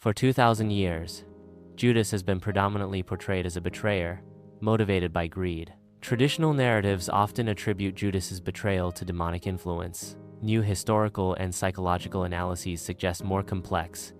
For 2,000 years, Judas has been predominantly portrayed as a betrayer, motivated by greed. Traditional narratives often attribute Judas's betrayal to demonic influence. New historical and psychological analyses suggest more complex,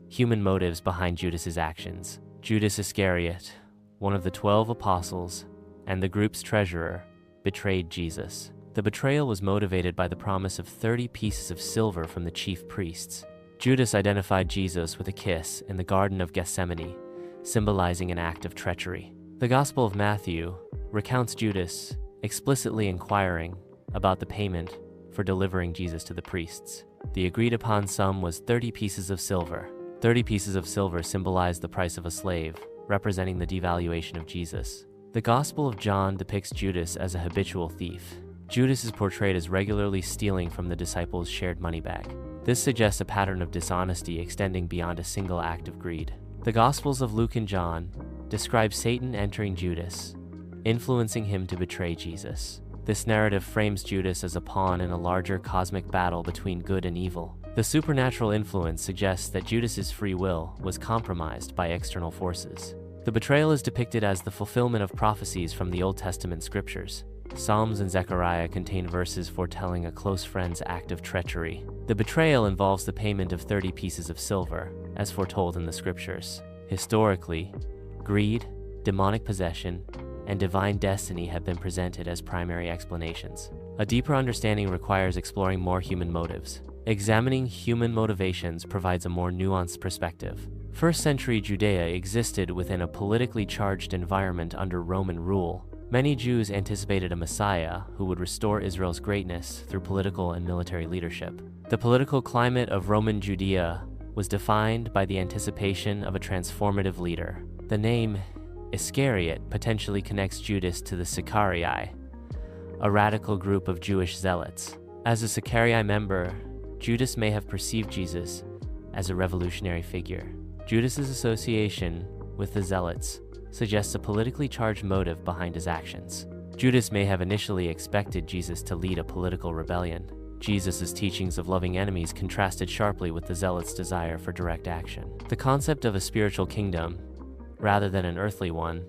human motives behind Judas's actions. Judas Iscariot, one of the 12 apostles and the group's treasurer, betrayed Jesus. The betrayal was motivated by the promise of 30 pieces of silver from the chief priests. Judas identified Jesus with a kiss in the Garden of Gethsemane, symbolizing an act of treachery. The Gospel of Matthew recounts Judas explicitly inquiring about the payment for delivering Jesus to the priests. The agreed-upon sum was 30 pieces of silver. 30 pieces of silver symbolized the price of a slave, representing the devaluation of Jesus. The Gospel of John depicts Judas as a habitual thief. Judas is portrayed as regularly stealing from the disciples' shared money bag. This suggests a pattern of dishonesty extending beyond a single act of greed. The Gospels of Luke and John describe Satan entering Judas, influencing him to betray Jesus. This narrative frames Judas as a pawn in a larger cosmic battle between good and evil. The supernatural influence suggests that Judas's free will was compromised by external forces. The betrayal is depicted as the fulfillment of prophecies from the Old Testament scriptures. Psalms and Zechariah contain verses foretelling a close friend's act of treachery. The betrayal involves the payment of 30 pieces of silver, as foretold in the scriptures. Historically, greed, demonic possession, and divine destiny have been presented as primary explanations. A deeper understanding requires exploring more human motives. Examining human motivations provides a more nuanced perspective. First-century Judea existed within a politically charged environment under Roman rule. Many Jews anticipated a Messiah who would restore Israel's greatness through political and military leadership. The political climate of Roman Judea was defined by the anticipation of a transformative leader. The name Iscariot potentially connects Judas to the Sicarii, a radical group of Jewish zealots. As a Sicarii member, Judas may have perceived Jesus as a revolutionary figure. Judas's association with the zealots suggests a politically charged motive behind his actions. Judas may have initially expected Jesus to lead a political rebellion. Jesus' teachings of loving enemies contrasted sharply with the zealots' desire for direct action. The concept of a spiritual kingdom, rather than an earthly one,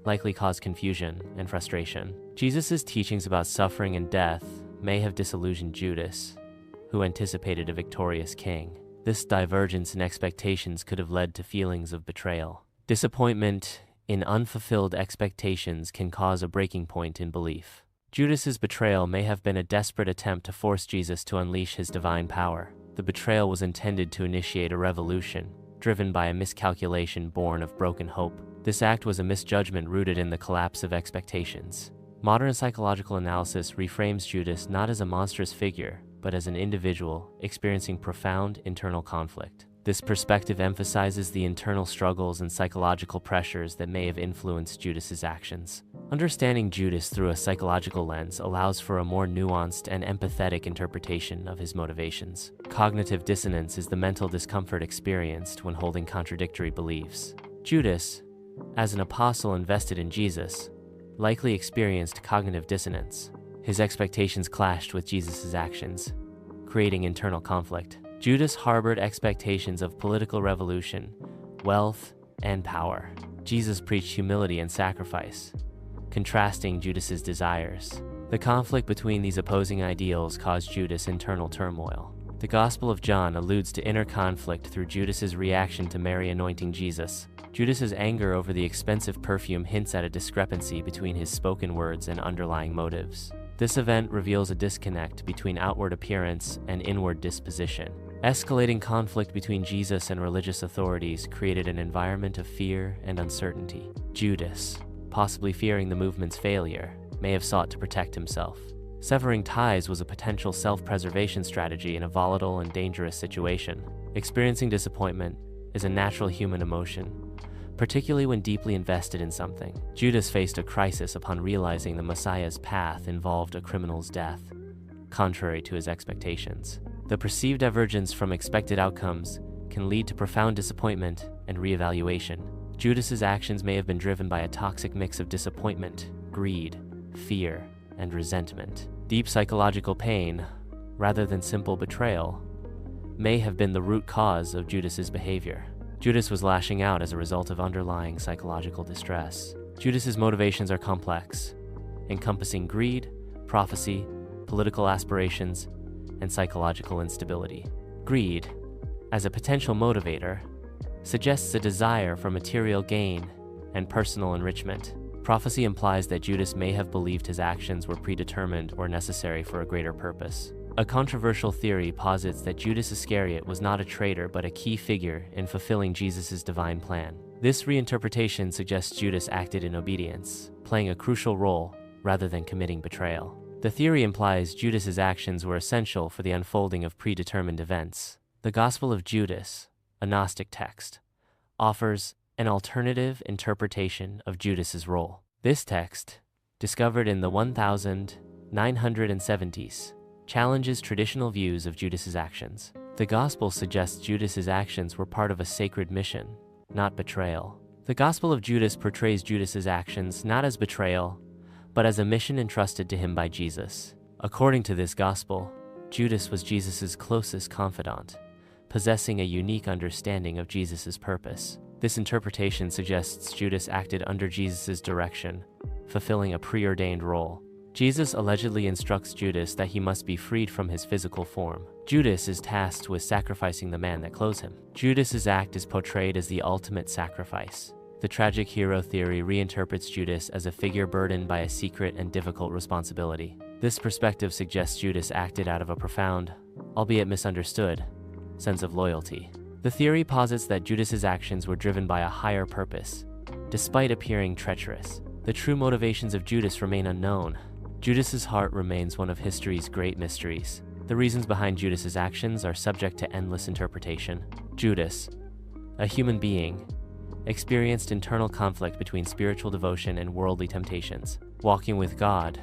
likely caused confusion and frustration. Jesus' teachings about suffering and death may have disillusioned Judas, who anticipated a victorious king. This divergence in expectations could have led to feelings of betrayal. Disappointment in unfulfilled expectations can cause a breaking point in belief. Judas's betrayal may have been a desperate attempt to force Jesus to unleash his divine power. The betrayal was intended to initiate a revolution, driven by a miscalculation born of broken hope. This act was a misjudgment rooted in the collapse of expectations. Modern psychological analysis reframes Judas not as a monstrous figure, but as an individual experiencing profound internal conflict. This perspective emphasizes the internal struggles and psychological pressures that may have influenced Judas's actions. Understanding Judas through a psychological lens allows for a more nuanced and empathetic interpretation of his motivations. Cognitive dissonance is the mental discomfort experienced when holding contradictory beliefs. Judas, as an apostle invested in Jesus, likely experienced cognitive dissonance. His expectations clashed with Jesus' actions, creating internal conflict. Judas harbored expectations of political revolution, wealth, and power. Jesus preached humility and sacrifice, contrasting Judas's desires. The conflict between these opposing ideals caused Judas internal turmoil. The Gospel of John alludes to inner conflict through Judas's reaction to Mary anointing Jesus. Judas's anger over the expensive perfume hints at a discrepancy between his spoken words and underlying motives. This event reveals a disconnect between outward appearance and inward disposition. Escalating conflict between Jesus and religious authorities created an environment of fear and uncertainty. Judas, possibly fearing the movement's failure, may have sought to protect himself. Severing ties was a potential self-preservation strategy in a volatile and dangerous situation. Experiencing disappointment is a natural human emotion, particularly when deeply invested in something. Judas faced a crisis upon realizing the Messiah's path involved a criminal's death, contrary to his expectations. The perceived divergence from expected outcomes can lead to profound disappointment and reevaluation. Judas's actions may have been driven by a toxic mix of disappointment, greed, fear, and resentment. Deep psychological pain, rather than simple betrayal, may have been the root cause of Judas's behavior. Judas was lashing out as a result of underlying psychological distress. Judas's motivations are complex, encompassing greed, prophecy, political aspirations, and psychological instability. Greed, as a potential motivator, suggests a desire for material gain and personal enrichment. Prophecy implies that Judas may have believed his actions were predetermined or necessary for a greater purpose. A controversial theory posits that Judas Iscariot was not a traitor but a key figure in fulfilling Jesus' divine plan. This reinterpretation suggests Judas acted in obedience, playing a crucial role rather than committing betrayal. The theory implies Judas's actions were essential for the unfolding of predetermined events. The Gospel of Judas, a Gnostic text, offers an alternative interpretation of Judas's role. This text, discovered in the 1970s, challenges traditional views of Judas's actions. The Gospel suggests Judas's actions were part of a sacred mission, not betrayal. The Gospel of Judas portrays Judas's actions not as betrayal, but as a mission entrusted to him by Jesus. According to this Gospel, Judas was Jesus' closest confidant, possessing a unique understanding of Jesus' purpose. This interpretation suggests Judas acted under Jesus' direction, fulfilling a preordained role. Jesus allegedly instructs Judas that he must be freed from his physical form. Judas is tasked with sacrificing the man that clothes him. Judas's act is portrayed as the ultimate sacrifice. The tragic hero theory reinterprets Judas as a figure burdened by a secret and difficult responsibility. This perspective suggests Judas acted out of a profound, albeit misunderstood, sense of loyalty. The theory posits that Judas's actions were driven by a higher purpose, despite appearing treacherous. The true motivations of Judas remain unknown. Judas's heart remains one of history's great mysteries. The reasons behind Judas's actions are subject to endless interpretation. Judas, a human being, experienced internal conflict between spiritual devotion and worldly temptations. Walking with God,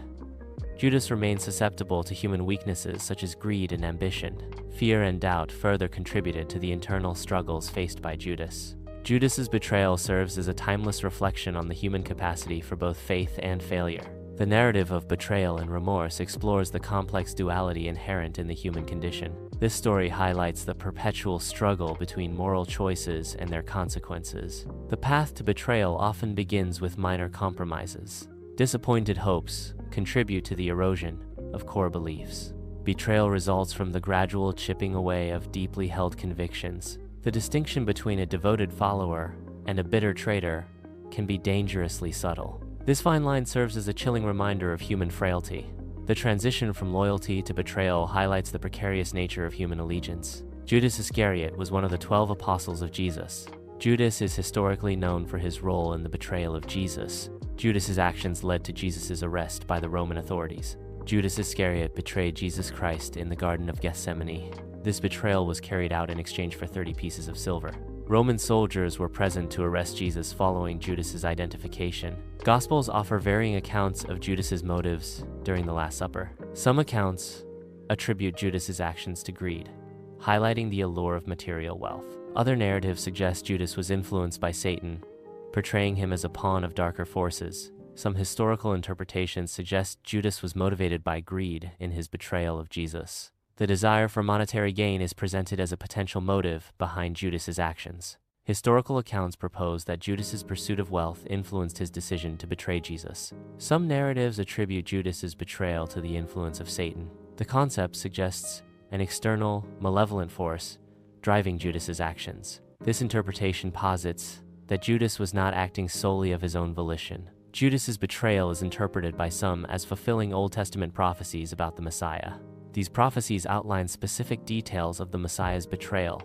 Judas remained susceptible to human weaknesses such as greed and ambition. Fear and doubt further contributed to the internal struggles faced by Judas. Judas's betrayal serves as a timeless reflection on the human capacity for both faith and failure. The narrative of betrayal and remorse explores the complex duality inherent in the human condition. This story highlights the perpetual struggle between moral choices and their consequences. The path to betrayal often begins with minor compromises. Disappointed hopes contribute to the erosion of core beliefs. Betrayal results from the gradual chipping away of deeply held convictions. The distinction between a devoted follower and a bitter traitor can be dangerously subtle. This fine line serves as a chilling reminder of human frailty. The transition from loyalty to betrayal highlights the precarious nature of human allegiance. Judas Iscariot was one of the 12 apostles of Jesus. Judas is historically known for his role in the betrayal of Jesus. Judas's actions led to Jesus' arrest by the Roman authorities. Judas Iscariot betrayed Jesus Christ in the Garden of Gethsemane. This betrayal was carried out in exchange for 30 pieces of silver. Roman soldiers were present to arrest Jesus following Judas's identification. Gospels offer varying accounts of Judas's motives during the Last Supper. Some accounts attribute Judas's actions to greed, highlighting the allure of material wealth. Other narratives suggest Judas was influenced by Satan, portraying him as a pawn of darker forces. Some historical interpretations suggest Judas was motivated by greed in his betrayal of Jesus. The desire for monetary gain is presented as a potential motive behind Judas's actions. Historical accounts propose that Judas's pursuit of wealth influenced his decision to betray Jesus. Some narratives attribute Judas's betrayal to the influence of Satan. The concept suggests an external, malevolent force driving Judas's actions. This interpretation posits that Judas was not acting solely of his own volition. Judas's betrayal is interpreted by some as fulfilling Old Testament prophecies about the Messiah. These prophecies outline specific details of the Messiah's betrayal,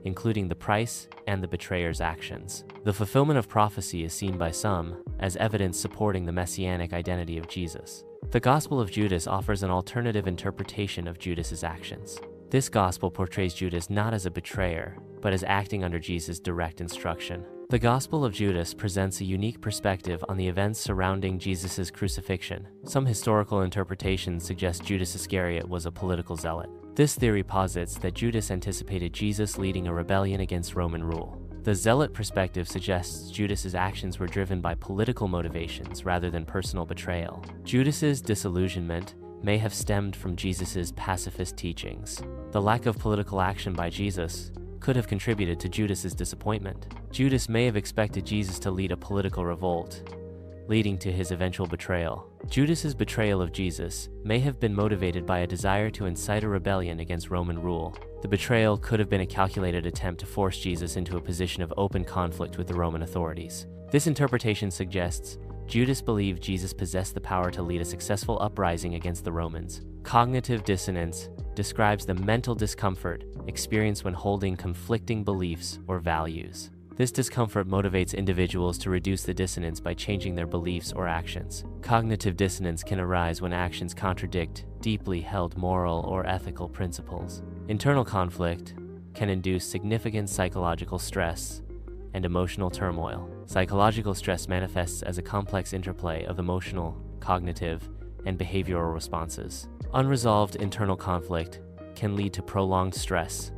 including the price and the betrayer's actions. The fulfillment of prophecy is seen by some as evidence supporting the messianic identity of Jesus. The Gospel of Judas offers an alternative interpretation of Judas's actions. This gospel portrays Judas not as a betrayer, but as acting under Jesus' direct instruction. The Gospel of Judas presents a unique perspective on the events surrounding Jesus' crucifixion. Some historical interpretations suggest Judas Iscariot was a political zealot. This theory posits that Judas anticipated Jesus leading a rebellion against Roman rule. The zealot perspective suggests Judas's actions were driven by political motivations rather than personal betrayal. Judas's disillusionment may have stemmed from Jesus' pacifist teachings. The lack of political action by Jesus could have contributed to Judas's disappointment. Judas may have expected Jesus to lead a political revolt, leading to his eventual betrayal. Judas's betrayal of Jesus may have been motivated by a desire to incite a rebellion against Roman rule. The betrayal could have been a calculated attempt to force Jesus into a position of open conflict with the Roman authorities. This interpretation suggests Judas believed Jesus possessed the power to lead a successful uprising against the Romans. Cognitive dissonance describes the mental discomfort experienced when holding conflicting beliefs or values. This discomfort motivates individuals to reduce the dissonance by changing their beliefs or actions. Cognitive dissonance can arise when actions contradict deeply held moral or ethical principles. Internal conflict can induce significant psychological stress and emotional turmoil. Psychological stress manifests as a complex interplay of emotional, cognitive, and behavioral responses. Unresolved internal conflict can lead to prolonged stress,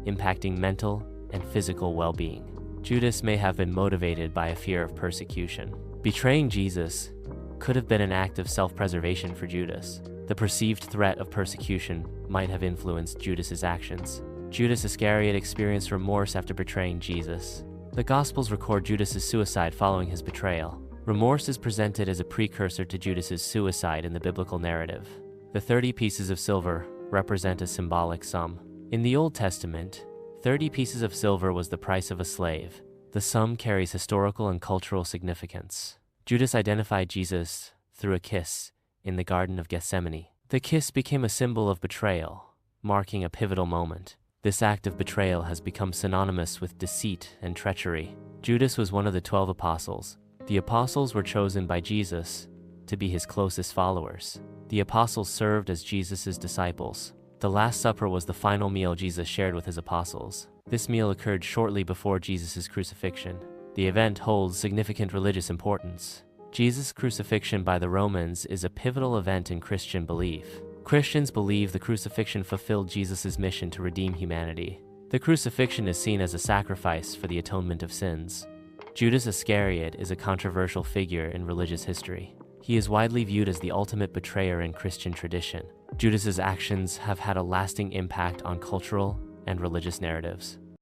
impacting mental and physical well-being. Judas may have been motivated by a fear of persecution. Betraying Jesus could have been an act of self-preservation for Judas. The perceived threat of persecution might have influenced Judas's actions. Judas Iscariot experienced remorse after betraying Jesus. The Gospels record Judas's suicide following his betrayal. Remorse is presented as a precursor to Judas's suicide in the biblical narrative. The 30 pieces of silver represent a symbolic sum. In the Old Testament, 30 pieces of silver was the price of a slave. The sum carries historical and cultural significance. Judas identified Jesus through a kiss in the Garden of Gethsemane. The kiss became a symbol of betrayal, marking a pivotal moment. This act of betrayal has become synonymous with deceit and treachery. Judas was one of the 12 apostles. The apostles were chosen by Jesus to be his closest followers. The apostles served as Jesus' disciples. The Last Supper was the final meal Jesus shared with his apostles. This meal occurred shortly before Jesus' crucifixion. The event holds significant religious importance. Jesus' crucifixion by the Romans is a pivotal event in Christian belief. Christians believe the crucifixion fulfilled Jesus' mission to redeem humanity. The crucifixion is seen as a sacrifice for the atonement of sins. Judas Iscariot is a controversial figure in religious history. He is widely viewed as the ultimate betrayer in Christian tradition. Judas's actions have had a lasting impact on cultural and religious narratives.